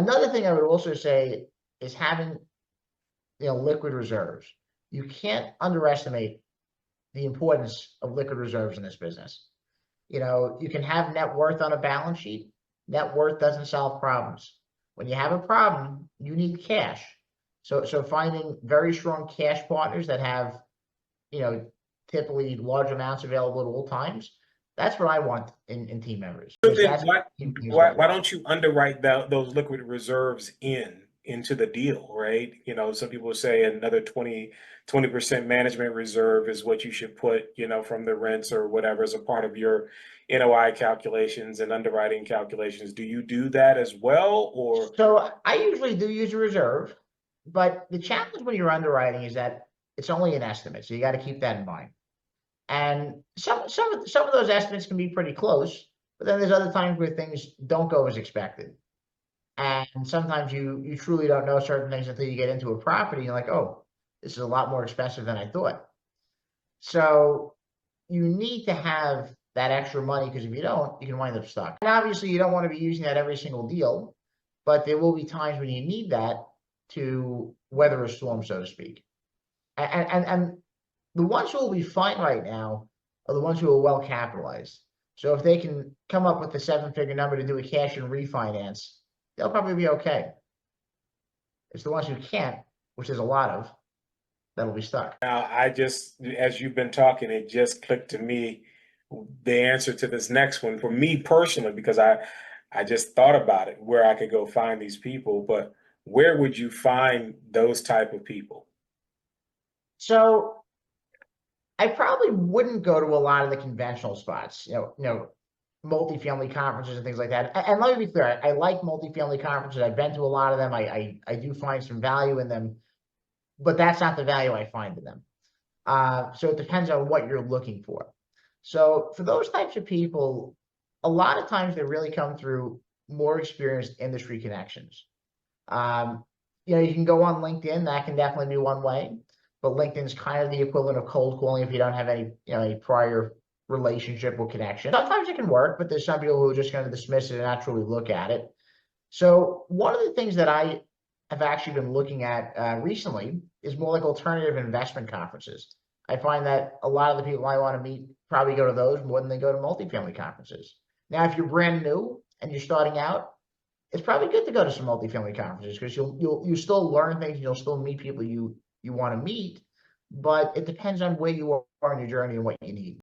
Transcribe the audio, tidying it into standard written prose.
Another thing I would also say is having, liquid reserves. You can't underestimate the importance of liquid reserves in this business. You can have net worth on a balance sheet. Net worth doesn't solve problems. When you have a problem, you need cash. So finding very strong cash partners that have, you know, typically large amounts available at all times, that's what I want in team members, So because then that's why what teams why look why for. don't you underwrite those liquid reserves into the deal, right? Some people say another 20% management reserve is what you should put, from the rents or whatever as a part of your NOI calculations and underwriting calculations. Do you do that as well, or So I usually do use a reserve, but the challenge when you're underwriting is that it's only an estimate, so you got to keep that in mind. And some of those estimates can be pretty close, but then there's other times where things don't go as expected. And sometimes you truly don't know certain things until you get into a property. You're like, oh, this is a lot more expensive than I thought. So you need to have that extra money, because if you don't, you can wind up stuck. And obviously, you don't want to be using that every single deal, but there will be times when you need that to weather a storm, so to speak. And the ones who will be fine right now are the ones who are well capitalized. So if they can come up with the seven-figure number to do a cash and refinance, they'll probably be okay. It's the ones who can't, which there's a lot of, that'll be stuck. now as you've been talking, it just clicked to me the answer to this next one for me personally, because I just thought about it, where I could go find these people, but where would you find those type of people? So I probably wouldn't go to a lot of the conventional spots, multifamily conferences and things like that. And let me be clear, I like multifamily conferences. I've been to a lot of them. I do find some value in them, but that's not the value I find in them. So it depends on what you're looking for. So for those types of people, a lot of times they really come through more experienced industry connections. Um, you can go on LinkedIn. That can definitely be one way, but LinkedIn's kind of the equivalent of cold calling if you don't have any prior relationship or connection. Sometimes it can work, but there's some people who are just going to dismiss it and not truly look at it. So one of the things that I have actually been looking at recently is more like alternative investment conferences. I find that a lot of the people I want to meet probably go to those more than they go to multifamily conferences. Now, if you're brand new and you're starting out, it's probably good to go to some multifamily conferences, because you'll still learn things and you'll still meet people you want to meet, but it depends on where you are in your journey and what you need.